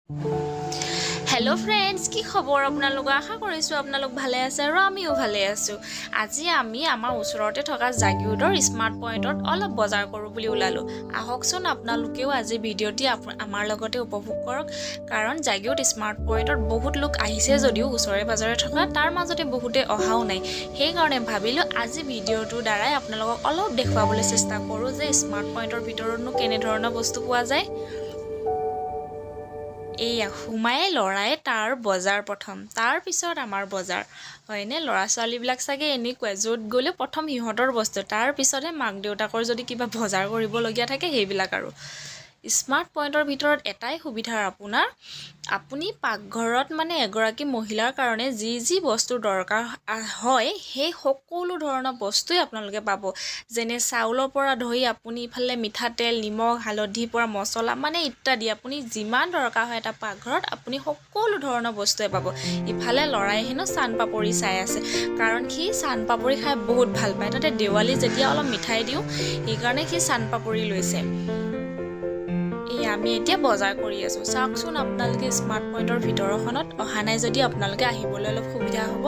hello friends की खबर आपनालोक आशा करिছো आपनालोक ভালে আছে আৰু আমিও ভালে আছো আজি আমি আমাৰ ওচৰতে থকা জাগিৰোডৰ স্মাৰ্ট পইণ্টত অলপ বজাৰ কৰো বুলি ওলালো আহকচোন আপোনালোকেও আজি ভিডিওটি আমাৰ লগতে উপভোগ কৰক কাৰণ জাগিৰোড স্মাৰ্ট পইণ্টত বহুত লোক আহিছে যদিও ওচৰে পাজৰে থকা তাৰ মাজতে বহুতে অহাও নাই সেই কাৰণে ভাবিলো আজি ভিডিওটোৰ দ্বাৰাই আপোনালোকক অলপ দেখুৱাবলৈ চেষ্টা কৰো যে স্মাৰ্ট পইণ্টৰ ভিতৰতনো কেনে ধৰণৰ বস্তু পোৱা যায় এয়া হুমাই লৰাই তাৰ বজাৰ প্ৰথম তাৰ পিছত আমাৰ বজাৰ হয়নে লৰা ছোৱালী বিলাক সাগে এনেকুৱা যত গলে প্ৰথম হিহতৰ বস্তু তাৰ পিছতহে মাক দেউতাকৰ যদি কিবা বজাৰ কৰিব লগিয়া থাকে হেইবিলাক আৰু স্মাৰ্ট পইণ্টৰ ভিতৰত এটাই সুবিধা আপোনাৰ আপুনি পাকঘৰত মানে এগৰাকী মহিলাৰ কাৰণে যি বস্তু দৰকাৰ হয় সেই সকলো ধৰণৰ বস্তুই আপোনালোকে পাব যেনে চাউলৰ পৰা ধৰি আপুনি ইফালে মিঠাতেল নিমখ হালধি পৰা মছলা মানে ইত্যাদি আপুনি যিমান দৰকাৰ হয় এটা পাকঘৰত আপুনি সকলো ধৰণৰ বস্তুৱে পাব ইফালে লৰাই হেনো চান পাপৰি চাই আছে কাৰণ কি চান পাপৰি খাই বহুত ভাল পায় তাতে দেৱালী যেতিয়া অলপ মিঠাই দিও এই কাৰণে কি চান পাপৰি লৈছে আমি এতিয়া বজাৰ কৰি আছো চাওকচোন আপোনালোকে স্মাৰ্ট পইণ্টৰ ভিতৰখনত অহা নাই যদি আপোনালোকে আহিবলৈ অলপ সুবিধা হ'ব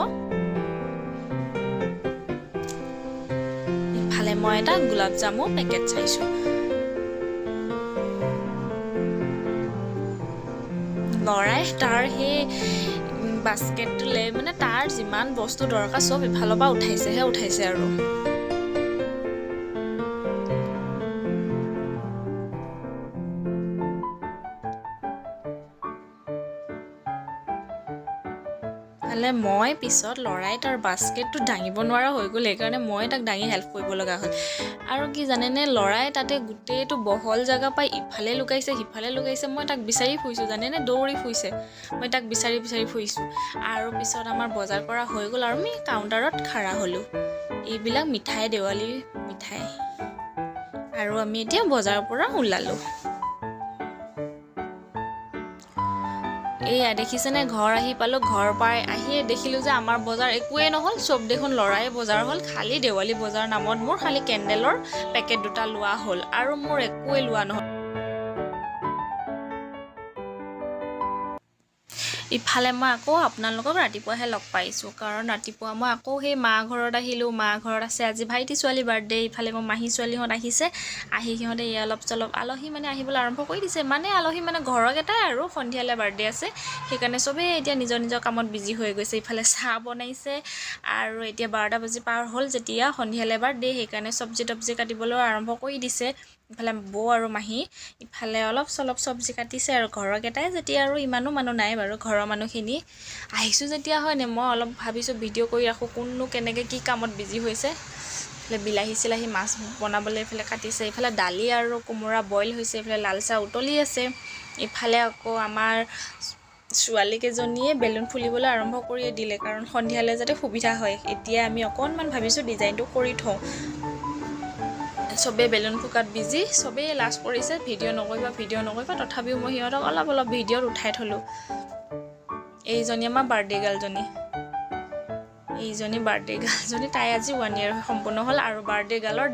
ইফালে মই এটা গোলাপ জামু পেকেট চাইছো লৰাই তাৰ হে বাস্কেটলে মানে তাৰ যিমান বস্তু দৰকাৰ সব ইফালৰ পৰা উঠাইছে আৰু মই পিছত লৰাই তাৰ বাস্কেটটো দাঙিব নোৱাৰা হৈ গ'ল সেইকাৰণে মই তাক দাঙি হেল্প কৰিব লগা হ'ল আৰু কি জানেনে লৰাই তাতে গুটেটো বহল জায়গা পাই ইফালে লুকাইছে হিফালে লুকাইছে মই তাক বিচাৰি ফুইছো জানেনে দৌৰি ফুইছে মই তাক বিচাৰি ফুইছো আৰু পিছত আমাৰ বজাৰ কৰা হৈ গ'ল আৰু আমি কাউন্টাৰত খাৰা হলো এইবিলাক মিঠাই দেৱালী মিঠাই আৰু আমি এতিয়া বজাৰৰ পৰা ওলালো এয়া দেখিছেনে ঘৰ আহি পালো ঘৰ পাই আহি দেখিলো যে আমাৰ বজাৰ একোৱে নহল সব দেখোন লৰাই বজাৰ হল খালি দেৱালী বজাৰ নামত মোৰ খালি কেন্ডেলৰ পেকেট দুটা লোৱা হল আৰু মোৰ একোৱে লোৱা নহল ইফালে মই আকৌ আপোনালোকক ৰাতিপুৱাহে লগ পাইছো কাৰণ ৰাতিপুৱা মই আকৌ সেই মা ঘৰত আহিলো মা ঘৰত আছে আজি ভাইটি ছোৱালী বাৰ্থডে ইফালে মই মাহী ছোৱালীহত আহিছে আহি সিহঁতে অলপ চলপ আলহী মানে আহিবলৈ আৰম্ভ কৰি দিছে মানে আলহী মানে ঘৰৰ এটাই আৰু সন্ধিয়ালে বাৰ্থডে আছে সেইকাৰণে সবে এতিয়া নিজৰ কামত বিজি হৈ গৈছে ইফালে চাহ বনাইছে আৰু এতিয়া 12টা বাজি পাৰ হ'ল যেতিয়া সন্ধিয়ালে বাৰ্থডে সেইকাৰণে সবজি টবজি কাটিবলৈ আৰম্ভ কৰি দিছে ইফালে বৌ আৰু মাহী ইফালে অলপ চলপ সবজি কাটিছে আৰু ঘৰৰ এটাই যেতিয়া আৰু ইমানো মানুহ নাই বাৰু ঘৰৰ মানুহখিনি আহিছো যেতিয়া হয়নে মই অলপ ভাবিছো ভিডিও কৰি ৰাখো কোননো কেনেকৈ কি কামত বিজি হৈছে ইফালে বিলাহী চিলাহী মাছ বনাবলৈ ইফালে কাটিছে ইফালে দালি আৰু কোমোৰা বইল হৈছে ইফালে লাল চাহ উতলি আছে ইফালে আকৌ আমাৰ ছোৱালী কেজনীয়ে বেলুন ফুলিবলৈ আৰম্ভ কৰি দিলে কাৰণ সন্ধিয়ালে যাতে সুবিধা হয় এতিয়া আমি অকনমান ভাবিছো ডিজাইনটো কৰি থওঁ সবে বেলুন ফুকাত বিজি সবে লাজ কৰিছে ভিডিও নকৰিবা তথাপিও মই হিহঁতক অলপ ভিডিওত উঠাই থলো এইজনী আমাৰ বাৰ্থডে গাৰ্লজনী তাই আজি 1 ইয়াৰ সম্পূৰ্ণ হ'ল আৰু বাৰ্থডে গাৰ্লৰ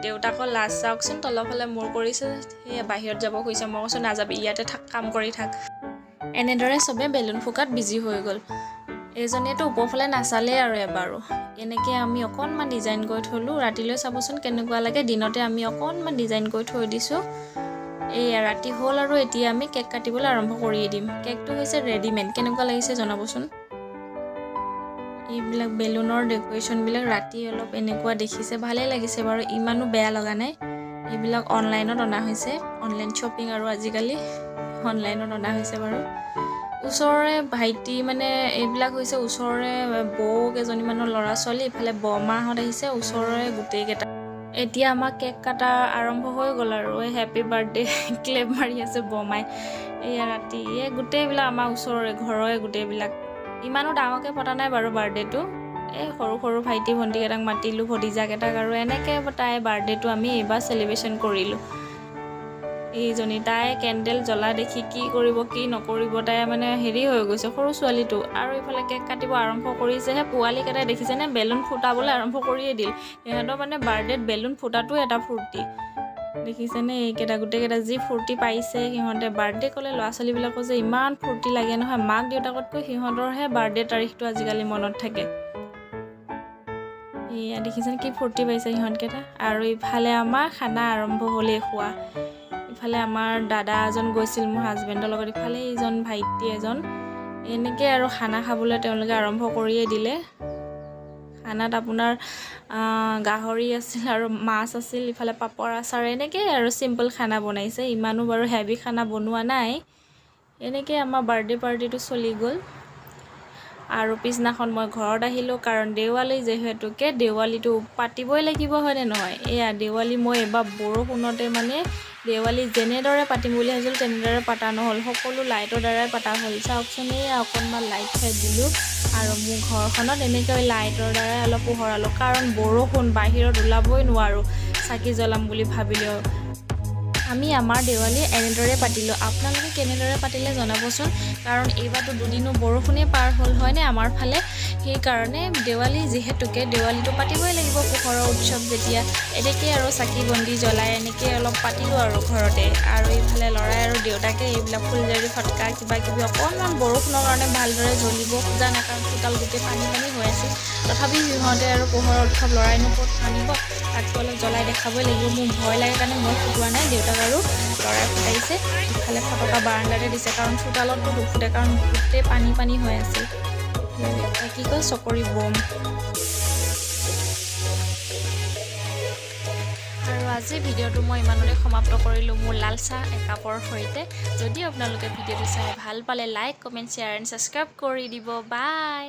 দেউতাকৰ লাজ চাওকচোন তলফালে মূৰ কৰিছে সেই বাহিৰত যাব খুজিছে মই কৈছো নাযাবি ইয়াতে থাক কাম কৰি থাক এনেদৰে সবে বেলুন ফুকাত বিজি হৈ গ'ল এইজনীয়েতো ওপৰফালে নাচালে আৰু এবাৰো এনেকৈ আমি অকণমান ডিজাইন কৰি থলো ৰাতিলৈ চাবচোন কেনেকুৱা লাগে দিনতে আমি অকণমান ডিজাইন কৰি থৈ দিছো এয়া ৰাতি হ'ল আৰু এতিয়া আমি কেক কাটিবলৈ আৰম্ভ কৰি দিম কেকটো হৈছে ৰেডিমেড কেনেকুৱা লাগিছে জনাবচোন এইবিলাক বেলুনৰ ডেকোৰেশ্যন বিলাক ৰাতি অলপ এনেকুৱা দেখিছে ভালে লাগিছে বাৰু ইমানো বেয়া লগা নাই এইবিলাক অনলাইনত অনা হৈছে অনলাইন শ্বপিং আৰু আজিকালি অনলাইনত অনা হৈছে বাৰু ওচৰৰে ভাইটি মানে এইবিলাক হৈছে ওচৰৰে বৌ কেজনীমানৰ ল'ৰা ছোৱালী ইফালে বৰমাহঁত আহিছে ওচৰৰে গোটেই কেইটা এতিয়া আমাৰ কেক কাটা আৰম্ভ হৈ গ'ল আৰু হেপী বাৰ্থডে ক্লেপ মাৰি আছে বমাই এয়া ৰাতি গোটেইবিলাক আমাৰ ওচৰৰে ঘৰৰে গোটেইবিলাক ইমানো ডাঙৰকৈ পতা নাই বাৰু বাৰ্থডেটো সৰু ভাইটি ভণ্টি কেইটাক মাতিলো ভতিজা কেইটাক আৰু এনেকৈ তাই বাৰ্থডেটো আমি এইবাৰ সেলিব্ৰেশ্যন কৰিলো এইজনী তাই কেন্ডেল জ্বলা দেখি কি কৰিব কি নকৰিব তাই মানে হেৰি হৈ গৈছে সৰু ছোৱালীটো আৰু ইফালে কেক কাটিব আৰম্ভ কৰিছেহে পোৱালি কেইটাই দেখিছেনে বেলুন ফুটাবলৈ আৰম্ভ কৰিয়ে দিল সিহঁতৰ মানে বাৰ্থডেত বেলুন ফুটাটো এটা ফূৰ্তি দেখিছেনে এইকেইটা গোটেইকেইটা যি ফূৰ্তি পাইছে সিহঁতে বাৰ্থডে ক'লে ল'ৰা ছোৱালীবিলাকৰ যে ইমান ফূৰ্তি লাগে নহয় মাক দেউতাকতকৈ সিহঁতৰহে বাৰ্থডে তাৰিখটো আজিকালি মনত থাকে এয়া দেখিছেনে কি ফূৰ্তি পাইছে সিহঁতকেইটা আৰু ইফালে আমাৰ খানা আৰম্ভ হ'লেই খোৱা ইফালে আমাৰ দাদা এজন গৈছিল মোৰ হাজবেণ্ডৰ লগত ইফালে এইজন ভাইটি এজন এনেকৈ আৰু খানা খাবলৈ তেওঁলোকে আৰম্ভ কৰিয়ে দিলে খানাত আপোনাৰ গাহৰি আছিল আৰু মাছ আছিল ইফালে পাপৰ আচাৰ এনেকৈ আৰু চিম্পল খানা বনাইছে ইমানো বাৰু হেভি খানা বনোৱা নাই এনেকৈ আমাৰ বাৰ্থডে পাৰ্টিটো চলি গ'ল আৰু পিছদিনাখন মই ঘৰত আহিলোঁ কাৰণ দেৱালী যিহেতুকে দেৱালীটো পাতিবই লাগিব হয়নে নহয় এয়া দেৱালী মই এবাৰ বৰষুণতে মানে দেৱালী যেনেদৰে পাতিম বুলি ভাবিছিলোঁ তেনেদৰে পতা নহ'ল সকলো লাইটৰ দ্বাৰাই পতা হ'ল চাওকচোন এয়া অকণমান লাইট চাইট দিলোঁ আৰু মোৰ ঘৰখনত এনেকৈ লাইটৰ দ্বাৰাই অলপ পোহৰালোঁ কাৰণ বৰষুণ বাহিৰত ওলাবই নোৱাৰোঁ চাকি জ্বলাম বুলি ভাবিলেও আমি আমাৰ দেৱালী এনেদৰে পাতিলোঁ আপোনালোকে কেনেদৰে পাতিলে জনাবচোন কাৰণ এইবাৰতো দুদিনো বৰষুণে পাৰ হ'ল হয়নে আমাৰ ফালে সেইকাৰণে দেৱালী যিহেতুকে দেৱালীটো পাতিবই লাগিব পোহৰৰ উৎসৱ যেতিয়া এনেকৈ আৰু চাকি বন্তি জ্বলাই এনেকৈ অলপ পাতিলোঁ আৰু ঘৰতে আৰু এইফালে ল'ৰাই আৰু দেউতাকে এইবিলাক ফুলজাৰি ফটকা কিবা কিবি অকণমান বৰষুণৰ কাৰণে ভালদৰে জ্বলিব খোজা নাই কাৰণ চোতাল গোটেই পানী হৈ আছিল তথাপি সিহঁতে আৰু পোহৰৰ উৎসৱ ল'ৰাইনো ক'ত আনিব তাকতো অলপ জ্বলাই দেখাবই লাগিব মোৰ ভয় লাগে কাৰণে মই ফুটোৱা নাই দেউতাক আৰু ল'ৰাই ফুটাইছে ইফালে ফটকা বাৰাণ্ডাতে দিছে কাৰণ চোতালততো নুফুটে কাৰণ গোটেই পানী হৈ আছিল কি কয় চকৰি বম আৰু আজিৰ ভিডিঅ'টো মই ইমানতে সমাপ্ত কৰিলোঁ মোৰ লাল চাহ একাপৰ সৈতে যদি আপোনালোকে ভিডিঅ'টো চাই ভাল পালে like comment share and subscribe কৰি দিব বাই